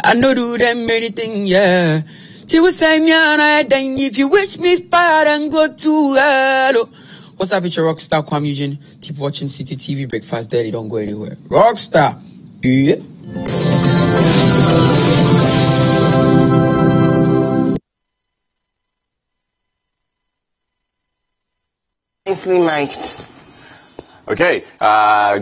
I know do them anything, yeah. She was saying, yeah, if you wish me fire and go to hello. What's up, it's your Rockstar Kwame Eugene. Keep watching Citi TV Breakfast Daily. Don't go anywhere. Rockstar. Yeah. Nicely mic'd. Okay.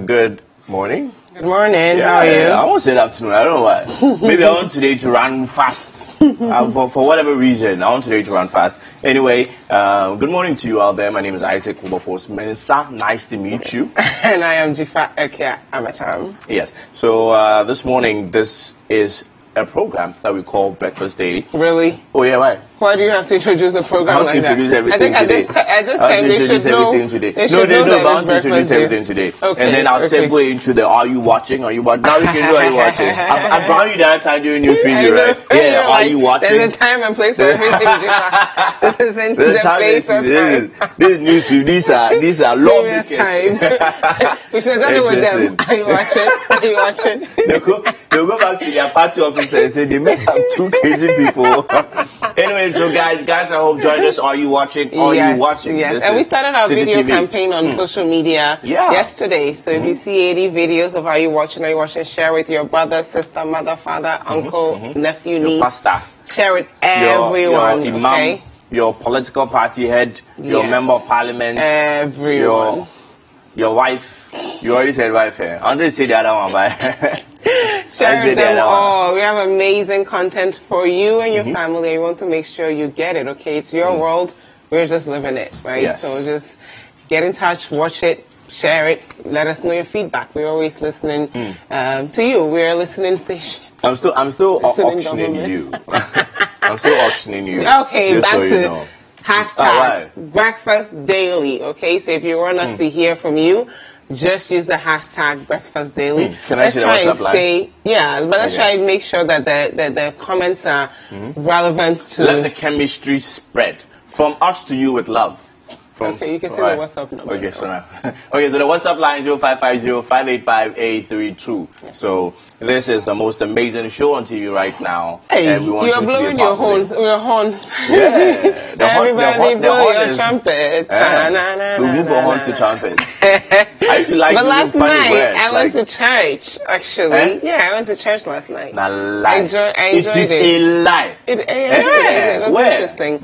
Good morning. Good morning. Yeah, how are you? I won't say afternoon. I don't know why. Maybe I want today to run fast. For whatever reason, I want today to run fast. Anyway, good morning to you out there. My name is Isaac Kubafos Mensa. Nice to meet you. And I am Jifa Ekia Amatam. Yes. So this morning, this is a program that we call Breakfast Daily. Really? Oh yeah, why? Why do you have to introduce a program like that? I think at this time they should know. They should know that it's introduce everything today. Okay, and then I'll segue into the Are you watching? Are you watching? Now you can do Are you watching? I brought you that time during news review, right? Yeah, Are you watching? There's a time and place for everything. This isn't the place or time. This news review. These are long serious times. We should have done it with them. Are you watching? Are you watching? They'll go back to their party officer and say they must have two crazy people. Anyway, so guys, I hope join us. Are you watching? Are you watching? Yes, and we started our Citi video TV campaign on social media yesterday. So if you see any videos of Are you watching, share with your brother, sister, mother, father, uncle, nephew, niece. Pastor. Share it everyone. Your imam, your political party head, your member of parliament, everyone. Your wife. You already said wife here. I didn't say the other one, but share them all. We have amazing content for you and your family. We want to make sure you get it, okay? It's your world. We're just living it, right? Yes. So just get in touch, watch it, share it. Let us know your feedback. We're always listening to you. We're a listening station. I'm still auctioning you. I'm still auctioning you. Okay, back to hashtag Breakfast Daily, okay? So if you want us to hear from you, just use the hashtag Breakfast Daily. Can I say try and stay line? Yeah, but let's try and make sure that the comments are relevant to... Let the chemistry spread. From us to you with love. Okay, you can say the WhatsApp number. Okay, so now. Okay, so the WhatsApp line is 0550-585-832. Yes. So this is the most amazing show on TV right now. Hey, and we want you are blowing your horns. Yeah. Everybody blow your trumpet. We move from horn to trumpet. I used to like but last night, words, I went to church, actually. Yeah, I went to church last night. Nah, lie. I enjoyed it. It is a lie. It was interesting.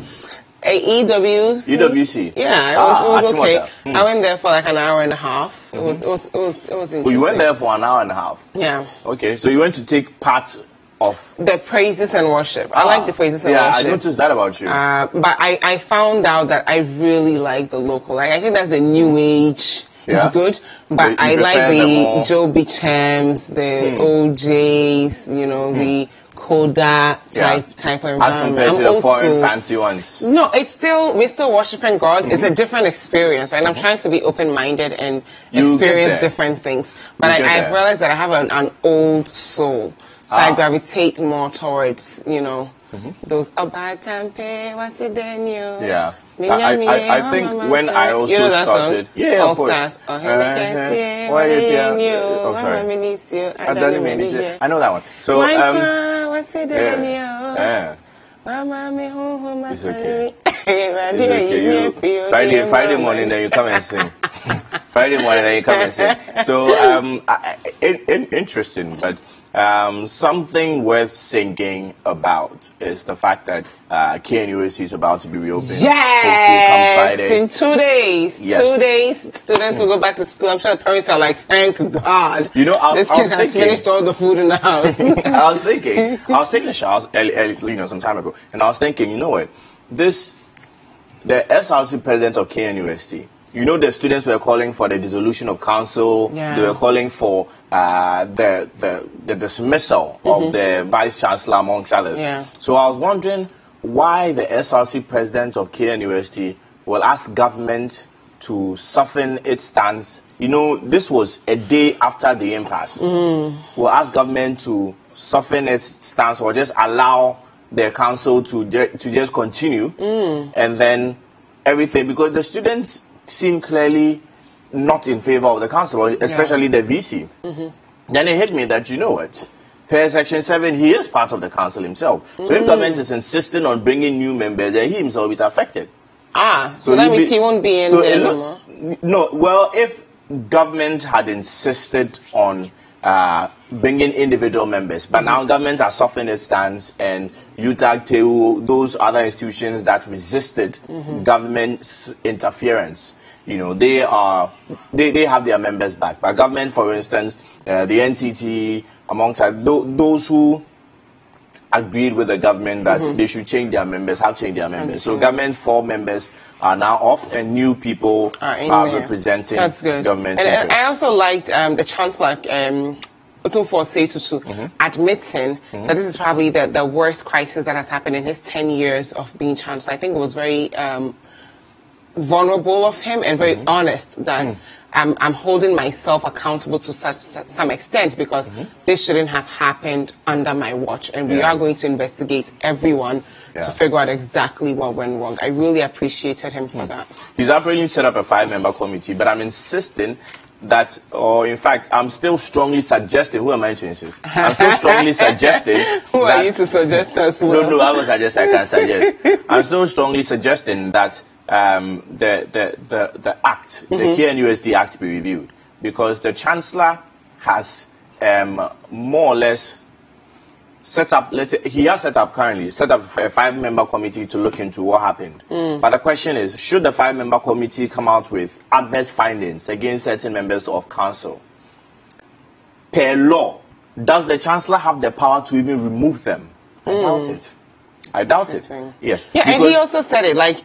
EWC. Yeah, it was okay. I went there for like an hour and a half. It was interesting. Oh, you went there for an hour and a half? Yeah. Okay, so you went to take part of the praises and worship. I like the praises and worship. Yeah, I noticed that about you. But I found out that I really like the local. Like I think that's the new age. It's good, but I like the Joe Beachams, the OJs, the Koda type of environment. As compared to the foreign fancy ones. No, we're still worshiping God. It's a different experience, right? And I'm trying to be open-minded and experience different things. But I've realized that I have an old soul. So I gravitate more towards, those Abatampe, what's it then, Yeah. I think when I also started, All Stars. I know that one. So it's okay. Friday morning, then you come and sing. So interesting, but something worth singing about is the fact that KNUST is about to be reopened. Yes, in 2 days. Yes. 2 days, students will go back to school. I'm sure the parents are like, thank God. This kid has finished all the food in the house. I was taking a shower some time ago, and I was thinking, you know what? The SRC president of KNUST, the students were calling for the dissolution of council. Yeah. They were calling for the dismissal of the vice chancellor, amongst others. Yeah. So I was wondering why the SRC president of KNUST will ask government to soften its stance. This was a day after the impasse. Will ask government to soften its stance or just allow the council to just continue and then everything, because the students seem clearly not in favor of the council, especially the VC. Then it hit me that, Per Section 7, he is part of the council himself. So if government is insisting on bringing new members, then he himself is affected. So that means he won't be in there no more? No, well, if government had insisted on bringing individual members, but now government has softened its stance, and UTAG, TEU, those other institutions that resisted government's interference, you know, they have their members back. But government, for instance, the NCT, amongst those who agreed with the government that they should change their members, have changed their members. So government 4 members are now off, and new people are representing government interests. And I also liked the Chancellor, Otunfor Seitutu, admitting that this is probably the worst crisis that has happened in his 10 years of being Chancellor. I think it was very vulnerable of him and very honest that I'm holding myself accountable to some extent, because this shouldn't have happened under my watch, and we are going to investigate everyone to figure out exactly what went wrong. I really appreciated him for that. He's apparently set up a 5-member committee, but I'm insisting that, or in fact, I'm still strongly suggesting, who am I to insist? I'm still strongly suggesting who are you to suggest us? No, I will suggest, I can suggest. I'm still strongly suggesting that the Act, the KNUST Act, be reviewed, because the Chancellor has more or less set up, let's say, he has set up a 5-member committee to look into what happened. But the question is, should the 5-member committee come out with adverse findings against certain members of council? Per law, does the Chancellor have the power to even remove them? I doubt it. I doubt it. Yes. Yeah, and he also said it, like,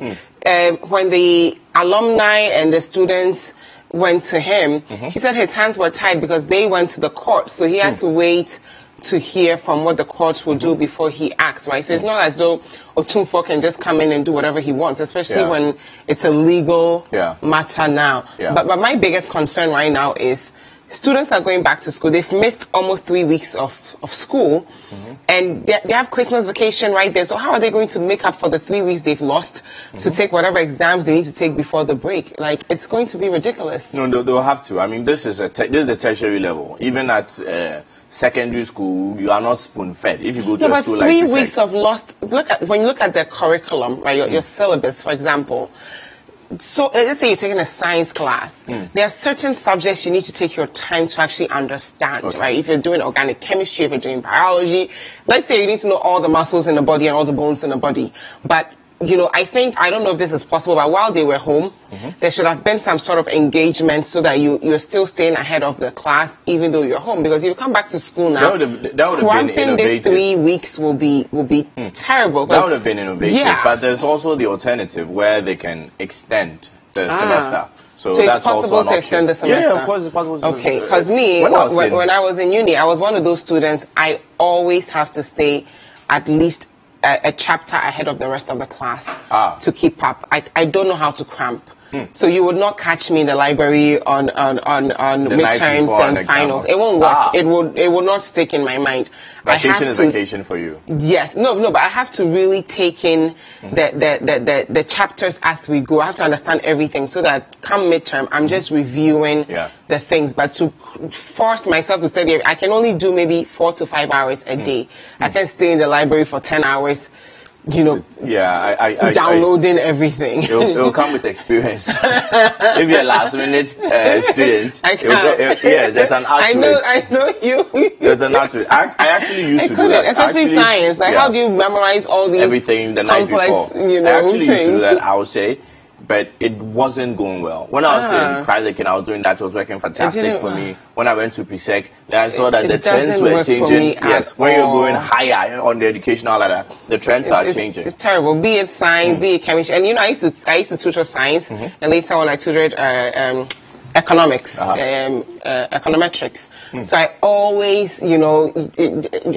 when the alumni and the students went to him, he said his hands were tied because they went to the court, so he had to wait to hear from what the court will do before he acts, right? So it's not as though Otunfor can just come in and do whatever he wants, especially when it's a legal matter now. But my biggest concern right now is students are going back to school. They've missed almost 3 weeks of school, and they have Christmas vacation right there. So how are they going to make up for the 3 weeks they've lost to take whatever exams they need to take before the break? Like, it's going to be ridiculous. No, they'll have to. I mean, this is the tertiary level. Even at secondary school, you are not spoon-fed. If you go to a school like 3 weeks of lost. When you look at the curriculum, right? Your syllabus, for example. So let's say you're taking a science class. There are certain subjects you need to take your time to actually understand, right? If you're doing organic chemistry, if you're doing biology, let's say you need to know all the muscles in the body and all the bones in the body. But, you know, I don't know if this is possible, but while they were home, there should have been some sort of engagement so that you're still staying ahead of the class, even though you're home. Because if you come back to school now, that would have been innovative. This 3 weeks will be terrible. That would have been innovative, but there's also the alternative where they can extend the semester. So it's that's possible to extend the semester? Yeah, of course it's possible. Okay, because me, when I was in uni, I was one of those students, I always have to stay at least a chapter ahead of the rest of the class to keep up. I don't know how to cramp. So you would not catch me in the library on midterms and finals. It won't work. It will not stick in my mind. Vacation is vacation for you. Yes, no, but I have to really take in the chapters as we go. I have to understand everything so that come midterm, I'm just reviewing the things. But to force myself to study, I can only do maybe 4 to 5 hours a day. I can stay in the library for 10 hours. You know, downloading everything. It'll come with experience. If you're a last-minute student, there's an art to it. I know you. There's an art to it. I actually used to do that. Especially science. Like, how do you memorize all these everything the night before? You know, I actually used to do that, I would say. But it wasn't going well. When I was in Christ, I was doing that. It was working fantastic for me. When I went to PSEC, then I saw that the trends were changing. Yes, when you're going higher on the educational ladder, the trends are changing. It's terrible. Be it science, be it chemistry. And you know, I used to tutor science, and later on I tutored economics, econometrics. So I always, you know,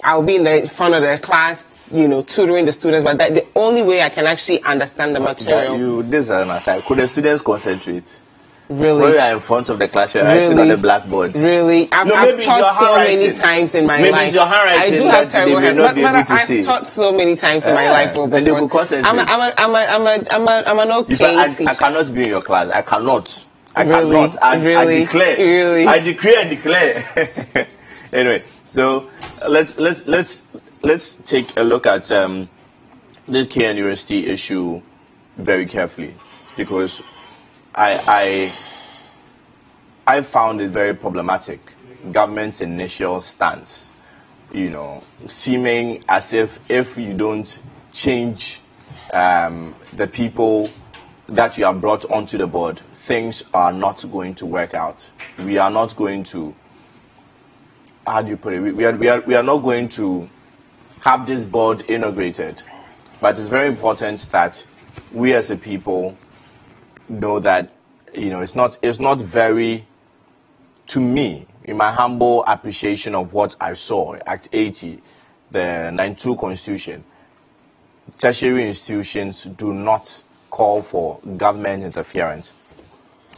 I'll be in the front of the class, you know, tutoring the students, but the only way I can actually understand the material. This is an aside. Could the students concentrate? Really? When you are in front of the class, you're writing on the blackboard. Really? I've taught so many times in my life. Maybe it's your handwriting. I do have terrible handwriting, but I've taught so many times in my life. And they will concentrate. I'm an okay teacher. I cannot be in your class. I cannot. I Really? cannot. I declare. Really? I decree and declare. Anyway, So let's take a look at this KNUST issue very carefully, because I found it very problematic. Government's initial stance, seeming as if you don't change the people that you have brought onto the board, things are not going to work out. We are not going to, how do you put it? We are not going to have this board inaugurated. But it's very important that we as a people know that, it's not very, to me, in my humble appreciation of what I saw, Act 80, the 92 Constitution, tertiary institutions do not call for government interference.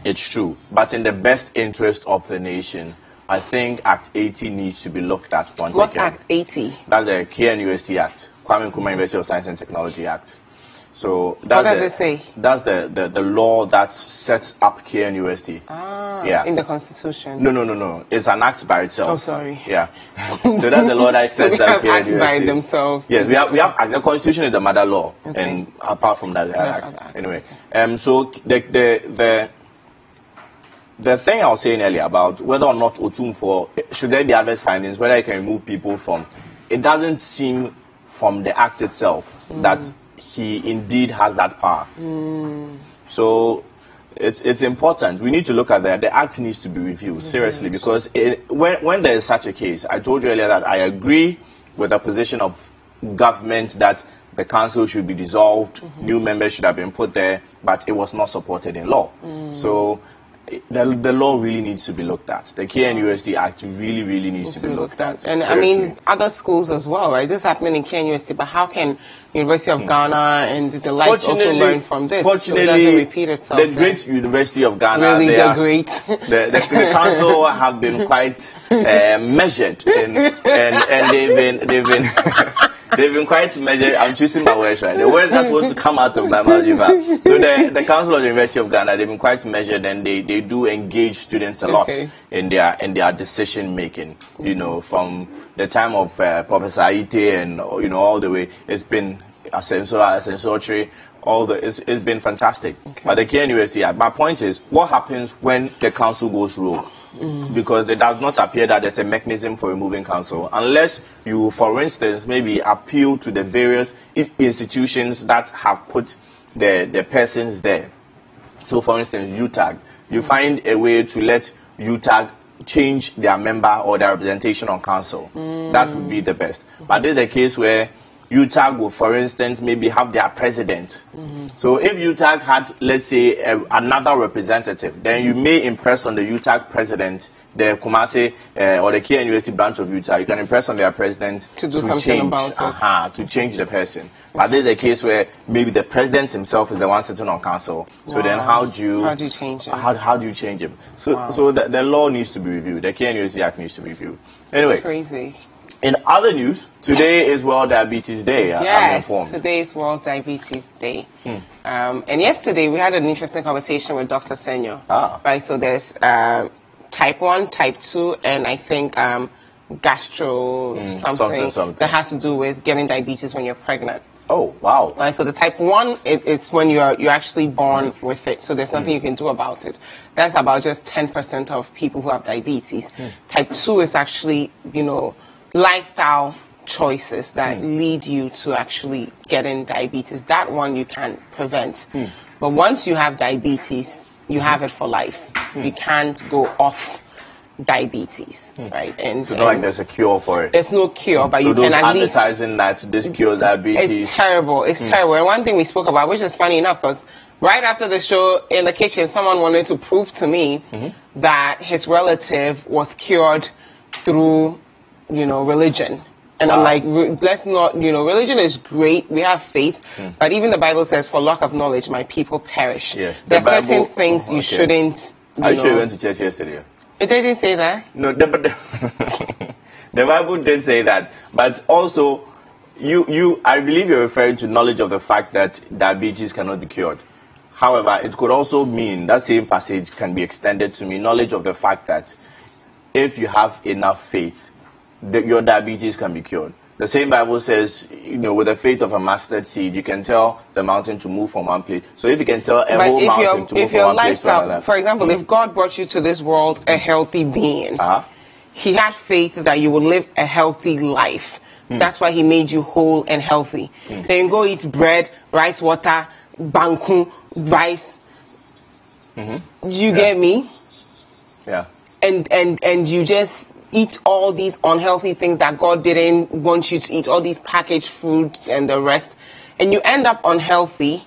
It's true. But in the best interest of the nation, I think Act 80 needs to be looked at once again. What's Act 80? That's the KNUST Act, Kwame Nkrumah University of Science and Technology Act. So what does it say? That's the law that sets up KNUST. Yeah. In the Constitution? No. It's an act by itself. Oh, sorry. Yeah. So that's the law that sets up KNUST. So we have acts by themselves. Yeah, we have the Constitution is the mother law, okay. And apart from that, we have acts. Anyway, so the thing I was saying earlier about whether or not Otumfuo, should there be adverse findings, whether it can remove people from, it doesn't seem from the act itself that he indeed has that power. So it's important. We need to look at that. The act needs to be reviewed seriously, because when there is such a case, I told you earlier that I agree with the position of government that the council should be dissolved, new members should have been put there, but it was not supported in law. So the law really needs to be looked at. The KNUST Act really needs to be looked at. And seriously. I mean, other schools as well, right? This happening in KNUST, but how can University of Ghana and the likes also learn from this? Fortunately, so it doesn't repeat itself. The great University of Ghana, really, they're great. The council have been quite measured, and they've been. They've been quite measured. I'm choosing my words right. The words that want to come out of my mouth. So the Council of the University of Ghana, they've been quite measured, and they do engage students a lot in their decision making. From the time of Professor Aite and all the way, it's been a sensory. It's been fantastic. But the KNUST, my point is, what happens when the council goes rogue? Because it does not appear that there's a mechanism for removing council, unless you, for instance, maybe appeal to the various institutions that have put the persons there. So, for instance, UTAG, you find a way to let UTAG change their member or their representation on council. That would be the best. But this is the case where UTAG will, for instance, maybe have their president. So if UTAG had, let's say, another representative, then you may impress on the UTAG president, the Kumasi or the KNUST branch of UTAG, you can impress on their president to do something change, about it. To change the person. But there's a case where maybe the president himself is the one sitting on council. So then how do you change him? How do you change him? So the law needs to be reviewed. The KNUST Act needs to be reviewed. Anyway. It's crazy. In other news, today is World Diabetes Day. Yes, today is World Diabetes Day. And yesterday we had an interesting conversation with Dr. Senyo. Right, so there's type 1, type 2, and I think gastro something that has to do with getting diabetes when you're pregnant. Oh, wow. Right, so the type 1, it's when you're actually born with it. So there's nothing you can do about it. That's about just 10% of people who have diabetes. Type 2 is actually, lifestyle choices that lead you to actually getting diabetes. That one you can prevent. But once you have diabetes, you have it for life. You can't go off diabetes, right? And so not like there's a cure for it. There's no cure, but so you can at least advertising that this cures diabetes. It's terrible. It's terrible. And one thing we spoke about, which is funny enough, because right after the show in the kitchen, someone wanted to prove to me that his relative was cured through religion. And I'm like, let's not, religion is great. We have faith. But even the Bible says, for lack of knowledge, my people perish. Yes, there are certain things you shouldn't. Are you sure you went to church yesterday? It didn't say that. No, the Bible did say that. But also, I believe you're referring to knowledge of the fact that diabetes cannot be cured. However, it could also mean, that same passage can be extended to mean knowledge of the fact that if you have enough faith, your diabetes can be cured. The same Bible says, you know, with the faith of a mustard seed, you can tell the mountain to move from one place. So if you can tell a whole mountain to move from one place to another. For example, if God brought you to this world a healthy being, he had faith that you would live a healthy life. That's why he made you whole and healthy. Then you go eat bread, rice water, banku, rice. You get me? Yeah. And you just eat all these unhealthy things that God didn't want you to eat, all these packaged foods and the rest, and you end up unhealthy.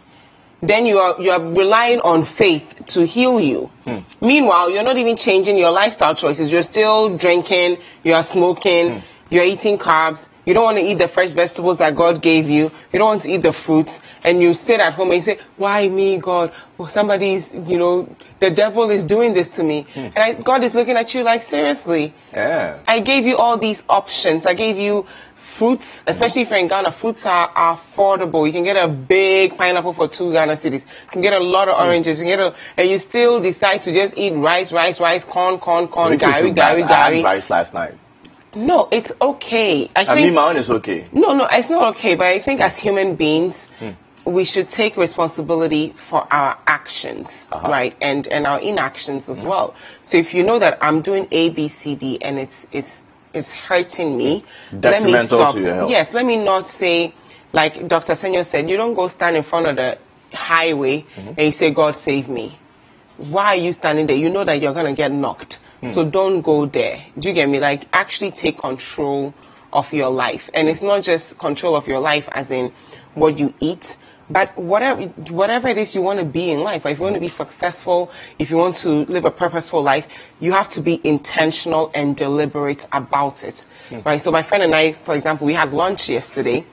Then you are relying on faith to heal you. Meanwhile, you're not even changing your lifestyle choices. You're still drinking, you are smoking, you're eating carbs. You don't want to eat the fresh vegetables that God gave you. You don't want to eat the fruits. And you sit at home and you say, why me, God? Well, somebody's, you know, the devil is doing this to me. And God is looking at you like, seriously? Yeah. I gave you all these options. I gave you fruits, especially if you're in Ghana. Fruits are affordable. You can get a big pineapple for 2 Ghana cedis. You can get a lot of oranges. You can get and you still decide to just eat rice, corn, gari. Rice last night. No, it's okay. I mean, my own is okay. No, it's not okay. But I think as human beings, we should take responsibility for our actions, right, and our inactions as well. So if you know that I'm doing A, B, C, D, and it's hurting me, let me stop. To your health. Yes, let me not say, like Dr. Senyo said, you don't go stand in front of the highway and you say, God save me. Why are you standing there? You know that you're going to get knocked. So don't go there. Do you get me? Like, actually take control of your life. And it's not just control of your life as in what you eat, but whatever it is you want to be in life. If you want to be successful, if you want to live a purposeful life, you have to be intentional and deliberate about it. Right? So my friend and I, for example, we had lunch yesterday.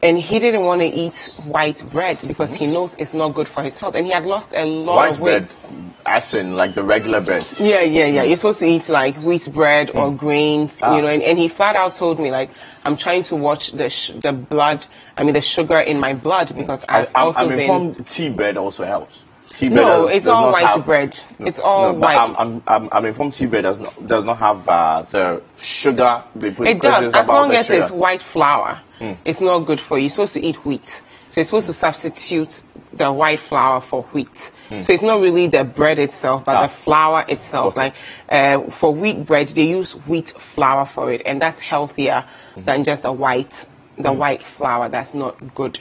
And he didn't want to eat white bread because he knows it's not good for his health. And he had lost a lot of weight. White bread, as in like the regular bread? Yeah. You're supposed to eat like wheat bread or grains, you know. And he flat out told me, like, I'm trying to watch the sugar in my blood because I'm informed tea bread also helps. No, it's all white bread. It's all white. I'm informed tea bread does not have the sugar they put. It does, as long as it's white flour. It's not good for you. You're supposed to eat wheat. So you're supposed to substitute the white flour for wheat. So it's not really the bread itself, but the flour itself. Okay. Like for wheat bread, they use wheat flour for it, and that's healthier than just the white flour. That's not good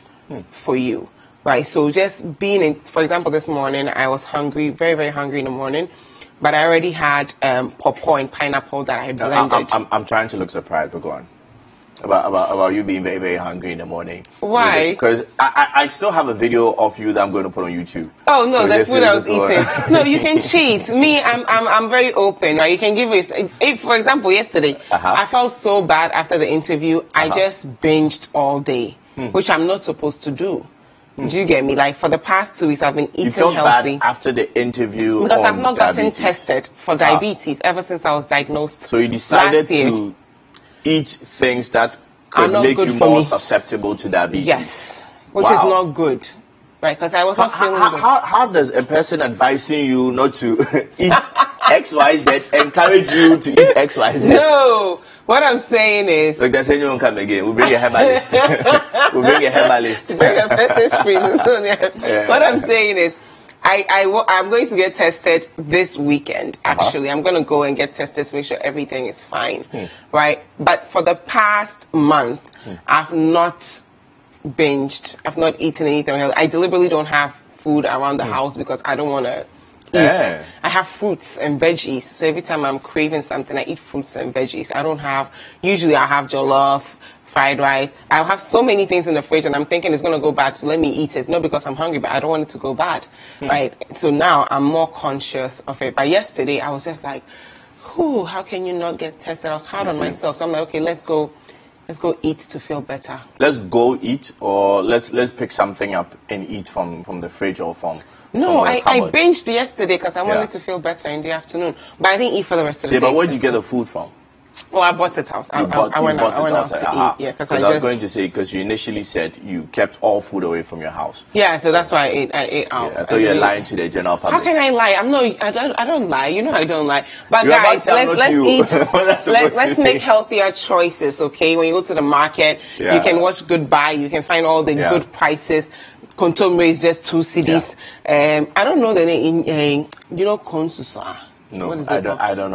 for you. Right, so just being in, for example, this morning, I was hungry, very, very hungry in the morning, but I already had pawpaw and pineapple that I blended. I'm trying to look surprised, but go on. About you being very, very hungry in the morning. Why? Because I still have a video of you that I'm going to put on YouTube. Oh, no, so the food I was eating. No, you can cheat. Me, I'm very open, right? You can give it, for example, yesterday, I felt so bad after the interview, I just binged all day, which I'm not supposed to do. Do you get me? Like, for the past 2 weeks, I've been eating healthy. You felt bad after the interview because I've not gotten tested for diabetes ever since I was diagnosed. So you decided to eat things that could make you more susceptible to diabetes. Yes, which is not good, right? Because I wasn't feeling good. How does a person advising you not to eat XYZ encourage you to eat XYZ? No, what I'm saying is... Like they're saying you won't come again. We'll bring a herbalist. We'll bring a herbalist. Bring a fetish priest. What I'm saying is, I'm going to get tested this weekend, actually. I'm going to go and get tested to make sure everything is fine, right? But for the past month, I've not binged. I've not eaten anything. I deliberately don't have food around the house because I don't want to eat. I have fruits and veggies. So every time I'm craving something, I eat fruits and veggies. Usually I have jollof, fried rice. I have so many things in the fridge and I'm thinking it's going to go bad, so let me eat it. Not because I'm hungry, but I don't want it to go bad, right? So now I'm more conscious of it. But yesterday I was just like, how can you not get tested? I was hard on myself. So I'm like, okay, let's go eat to feel better. Let's go eat, or let's pick something up and eat from the fridge or from... No, I binged yesterday because I wanted to feel better in the afternoon. But I didn't eat for the rest of the day. But where did you get the food from? Well, I bought it out. I went out to eat. Yeah, because I was going to say, because you initially said you kept all food away from your house. Yeah, so that's why I ate out. Yeah, I thought you were lying to the general public. How can I lie? I don't lie. You know I don't lie. But guys, let's eat. Let's make healthier choices, okay? When you go to the market, you can watch Good Buy. You can find all the good prices. Kontomire is just 2 cedis. I don't know the name. You know Konsusa. No, I don't know. I don't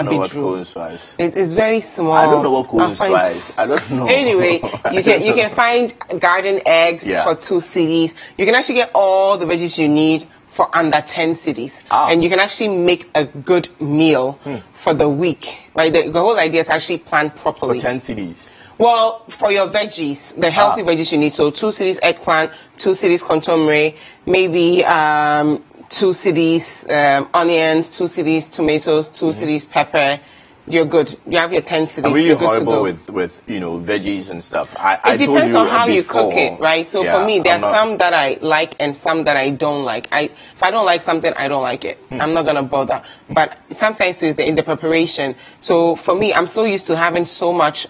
know what Konsusa is. It is very small. I don't know what Konsusa is. I don't know. Anyway, you can find garden eggs for 2 cedis. You can actually get all the veggies you need for under 10 cedis. And you can actually make a good meal for the week. Right? The whole idea is actually planned properly. For 10 cedis. Well, for your veggies, the healthy veggies you need, so 2 cedis eggplant, 2 cedis kontomire, maybe 2 cedis onions, 2 cedis tomatoes, 2 cedis pepper. You're good. You have your 10 cedis. I'm really you're good horrible to go. with veggies and stuff. It depends on how you cook it, right? So for me, there are some that I like and some that I don't like. If I don't like something, I don't like it. I'm not gonna bother. But sometimes too is in the preparation. So for me, I'm so used to having so much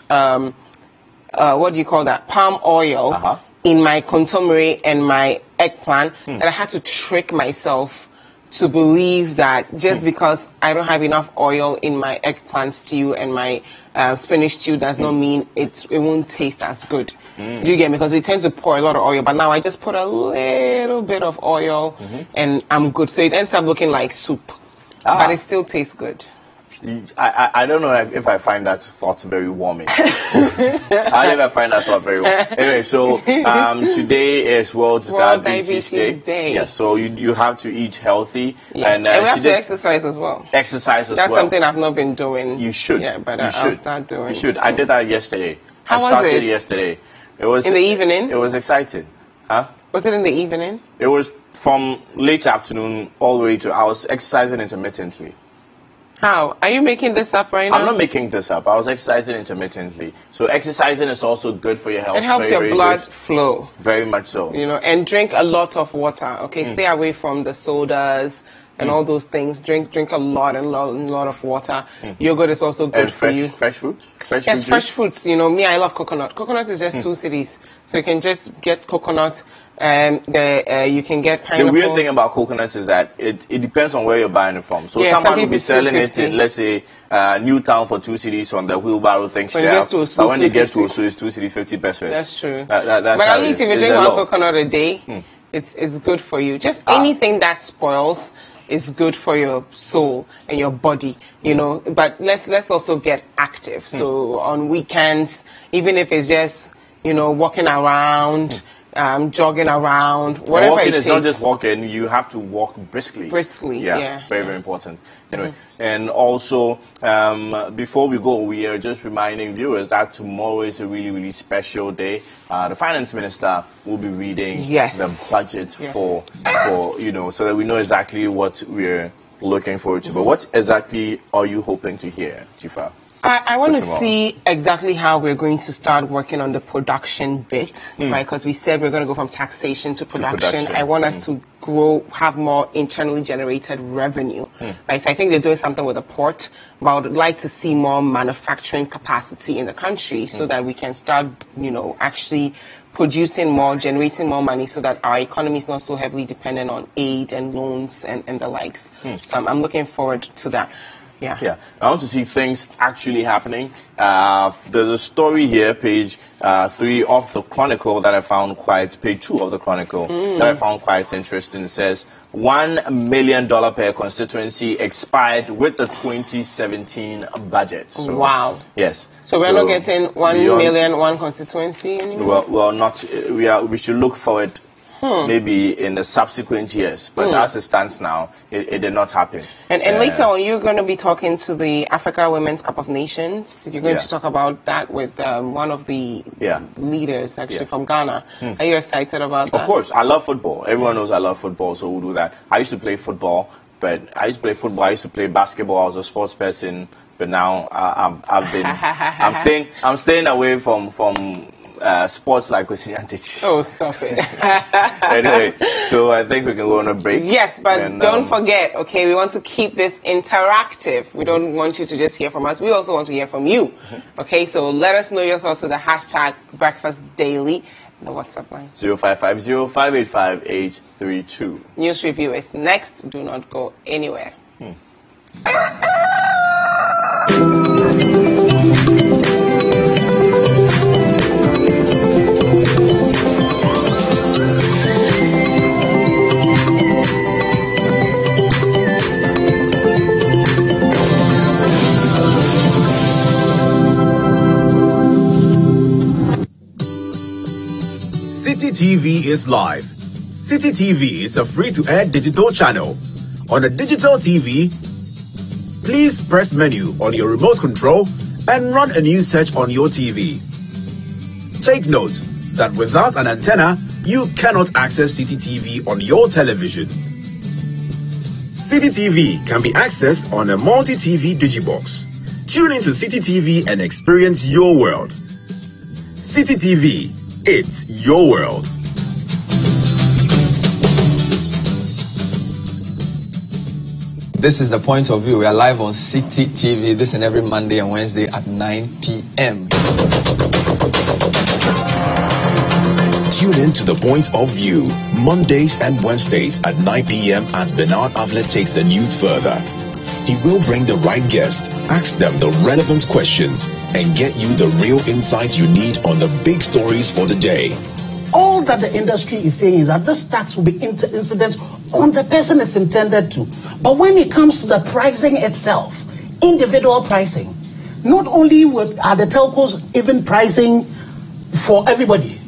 what do you call that? Palm oil in my kontomire and my eggplant that I had to trick myself to believe that just because I don't have enough oil in my eggplant stew and my spinach stew does not mean it won't taste as good. Do you get me? Because we tend to pour a lot of oil, but now I just put a little bit of oil and I'm good. So it ends up looking like soup, but it still tastes good. I don't know if I find that thought very warming. I never find that thought very warming. Anyway, so today is World Diabetes Day. Yeah, so you have to eat healthy. Yes. And we have to exercise as well. That's something I've not been doing. You should. Yeah, but I'll start doing. You should. So. I did that yesterday. How I started was it? Yesterday. It was in the evening. It was exciting. Huh? Was it in the evening? It was from late afternoon all the way to. I was exercising intermittently. How? Are you making this up right now? I'm not making this up. I was exercising intermittently. So exercising is also good for your health. It helps your blood flow. Very much so. You know, and drink a lot of water. Okay, stay away from the sodas and all those things. Drink a lot of water. Yogurt is also good for you. Fresh fruits? Yes, fresh fruits. You know, me, I love coconut. Coconut is just 2 cedis. So you can just get coconut. You can get pineapple. The weird thing about coconuts is that it depends on where you're buying it from. So someone will be selling it in, let's say, Newtown for 2 cedis on the wheelbarrow thing. But when you get to Osu, it's 2 cedis 50 pesos. That's true. That's but at least if you drink 1 coconut a day, it's good for you. Just anything that spoils is good for your soul and your body, you know. But let's also get active. So on weekends, even if it's just, you know, walking around, jogging around, whatever walking it takes. Is not just walking, you have to walk briskly. Yeah. Very, very important. Anyway, and also, before we go, we are just reminding viewers that tomorrow is a really, really special day. The finance minister will be reading the budget for, you know, so that we know exactly what we're looking forward to. But what exactly are you hoping to hear, Chifa? I want to see exactly how we're going to start working on the production bit, right? Because we said we're going to go from taxation to production. I want us to have more internally generated revenue, right? So I think they're doing something with the port, but I would like to see more manufacturing capacity in the country so that we can start, you know, actually producing more, generating more money so that our economy is not so heavily dependent on aid and loans and the likes. So I'm looking forward to that. Yeah. I want to see things actually happening. There's a story here, page 3 of the Chronicle that I found page 2 of the Chronicle that I found quite interesting. It says $1 million per constituency expired with the 2017 budget. So, wow. Yes. So we're not getting 1 million, one constituency anymore? Well, not. We should look forward. Maybe in the subsequent years, but as it stands now, it did not happen. And later on, you're going to be talking to the Africa Women's Cup of Nations. You're going to talk about that with one of the leaders, actually, from Ghana. Are you excited about that? Of course. I love football. Everyone knows I love football, so we'll do that. I used to play football, I used to play basketball. I was a sports person, but now I'm staying away from sports like Kwesi. Oh, stop it. Anyway, so I think we can go on a break. Yes, but don't forget, okay, we want to keep this interactive. We don't want you to just hear from us. We also want to hear from you. Okay, so let us know your thoughts with the hashtag BreakfastDaily. The WhatsApp line 0550-585-832. News review is next. Do not go anywhere. Citi TV is live. Citi TV is a free-to-air digital channel. On a digital TV, please press menu on your remote control and run a news search on your TV. Take note that without an antenna, you cannot access Citi TV on your television. Citi TV can be accessed on a multi-TV digibox. Tune into Citi TV and experience your world. Citi TV, it's your world. This is The Point of View. We are live on Citi TV this and every Monday and Wednesday at 9 p.m. Tune in to The Point of View, Mondays and Wednesdays at 9 p.m. as Bernard Avlet takes the news further. He will bring the right guests, ask them the relevant questions, and get you the real insights you need on the big stories for the day. All that the industry is saying is that this tax will be incident on the person it's intended to. But when it comes to the pricing itself, individual pricing, not only are the telcos even pricing for everybody.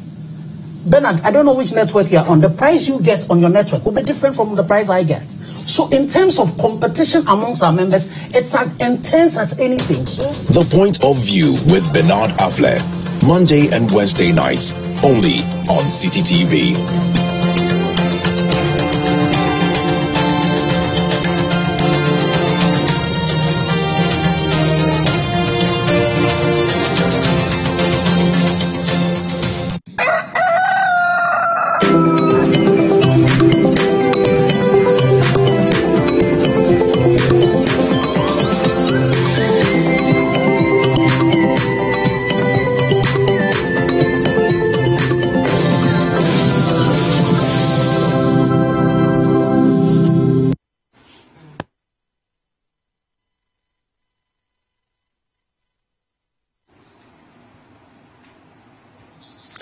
Bernard, I don't know which network you're on. The price you get on your network will be different from the price I get. So in terms of competition amongst our members, it's as intense as anything. So The Point of View with Bernard Avlet, Monday and Wednesday nights, only on Citi TV.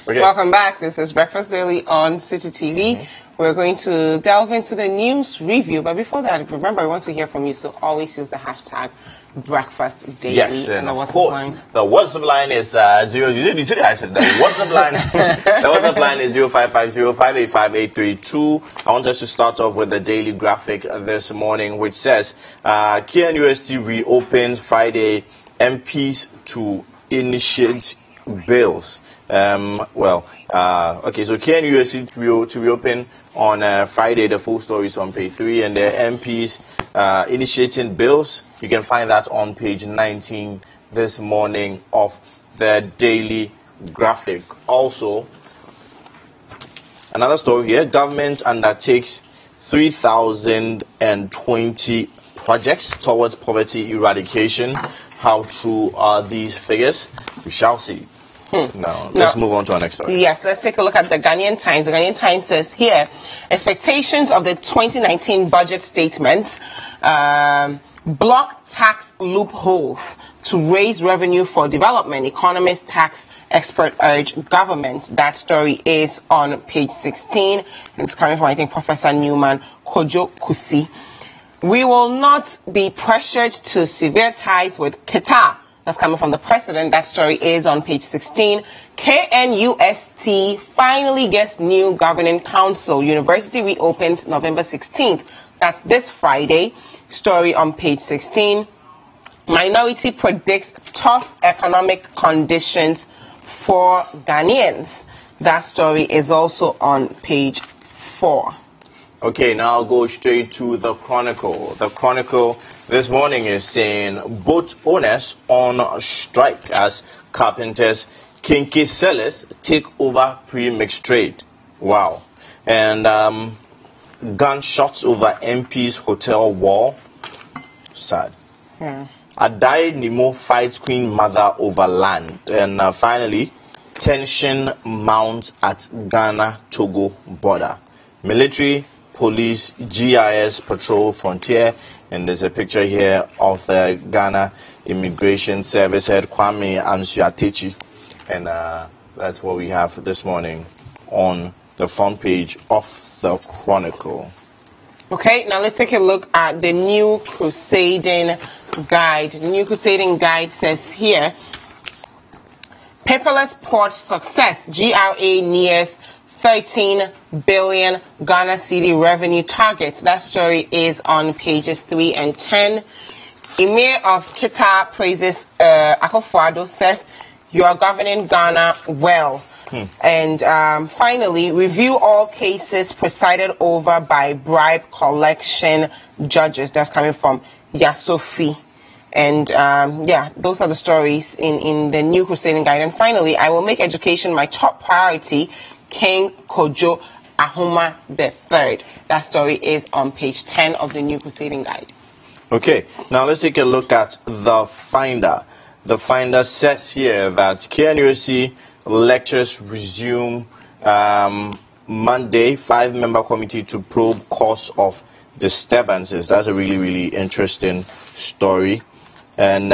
Welcome back. This is Breakfast Daily on Citi TV. We're going to delve into the news review. But before that, remember, we want to hear from you, so always use the hashtag BreakfastDaily. Yes, and of course, the WhatsApp line is 0. You see, I said the WhatsApp line. The WhatsApp line is 0550-585-832. I want us to start off with the daily graphic this morning, which says KNUST reopens Friday. MPs to initiate bills. Okay, so KNUST to reopen on Friday. The full story is on page 3, and the MPs initiating bills. You can find that on page 19 this morning of the daily graphic. Also, another story here: government undertakes 3,020 projects towards poverty eradication. How true are these figures? We shall see. Now, let's move on to our next story. Yes, let's take a look at the Ghanaian Times. The Ghanaian Times says here, expectations of the 2019 budget statements block tax loopholes to raise revenue for development. Economist tax expert urge government. That story is on page 16. And it's coming from, I think, Professor Newman Kojo Kusi. We will not be pressured to sever ties with Qatar. That's coming from the president. That story is on page 16. KNUST finally gets new governing council. University reopens November 16th. That's this Friday. Story on page 16. Minority predicts tough economic conditions for Ghanaians. That story is also on page 4. Okay, now I'll go straight to the Chronicle. The Chronicle this morning is saying boat owners on strike as carpenters Kinky sellers take over pre-mixed trade. Wow. And gunshots over MP's hotel wall. Sad. Adai Nimo fights Queen Mother over land. And finally, tension mounts at Ghana-Togo border. Military, police, GIS patrol frontier. And there's a picture here of the Ghana Immigration Service head Kwame Ansuatechi. And that's what we have this morning on the front page of the Chronicle. Okay, now let's take a look at the New Crusading Guide. The New Crusading Guide says here, paperless port success, GRA nears 13 billion Ghana cedi revenue targets. That story is on pages 3 and 10. Emir of Kita praises Akufo-Addo, says, you are governing Ghana well. And finally, review all cases presided over by bribe collection judges. That's coming from Yasofi. And yeah, those are the stories in the New Crusading Guide. And finally, I will make education my top priority. King Kojo Ahoma III. That story is on page 10 of the New Crusading Guide. Okay, now let's take a look at the Finder. The Finder says here that KNUST lectures resume Monday. 5-member committee to probe cause of disturbances. That's a really, really interesting story. And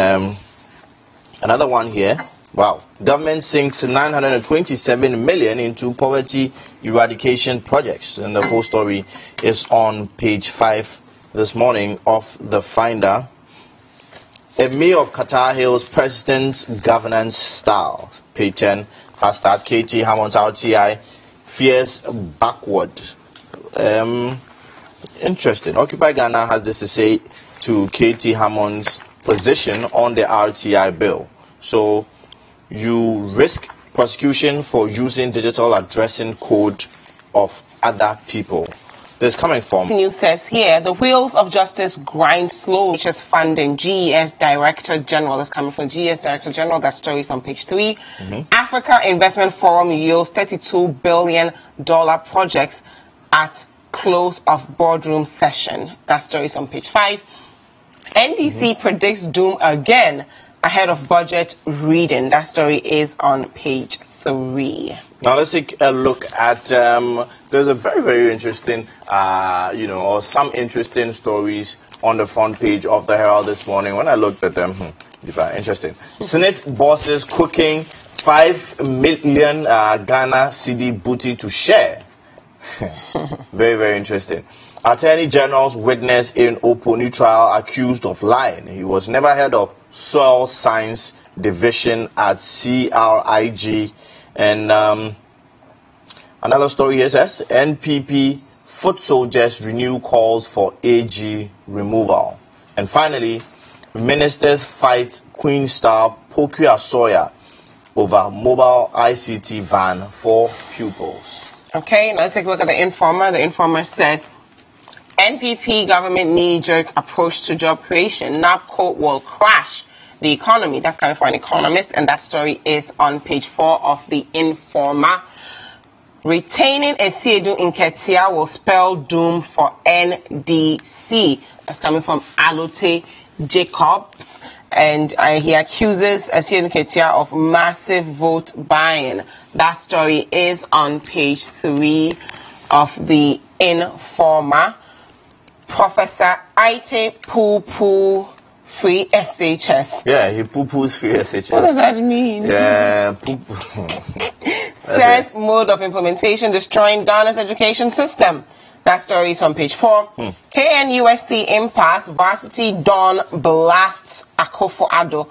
another one here. Wow. Government sinks 927 million into poverty eradication projects. And the full story is on page 5 this morning of the Finder. Emir of Qatar hails president's governance style. Page 10. Hashtag KT Hammond's RTI fears backward. Interesting. Occupy Ghana has this to say to KT Hammond's position on the RTI bill. So you risk prosecution for using digital addressing code of other people. This is coming from... The news says here, the wheels of justice grind slowly. Nature's funding, GES Director General is coming from GES Director General. That story is on page 3. Africa Investment Forum yields $32 billion projects at close of boardroom session. That story is on page 5. NDC predicts doom again ahead of budget reading. That story is on page 3. Now let's take a look at, there's a very, very interesting, or some interesting stories on the front page of the Herald this morning. When I looked at them, they were interesting. Senate bosses cooking 5 million Ghana cedi booty to share. Very, very interesting. Attorney General's witness in Oponi trial accused of lying. He was never heard of Soil Science Division at CRIG. And another story here says, NPP foot soldiers renew calls for AG removal. And finally, ministers fight Queen Star Poku Asoya over mobile ICT van for pupils. Okay, now let's take a look at the Informer. The Informer says, NPP government knee-jerk approach to job creation. NAPCO will crash the economy. That's coming from an economist, and that story is on page 4 of the Informer. Retaining Esiedu Nketia will spell doom for NDC. That's coming from Alote Jacobs, and he accuses Esiedu Nketia of massive vote buying. That story is on page 3 of the Informer. Professor Aite poo-poo free SHS. Yeah, he poo-poos free SHS. What does that mean? Yeah, poo-poo. Says mode of implementation destroying Ghana's education system. That story is on page 4. KNUST impasse, varsity Dawn blasts Akufo-Addo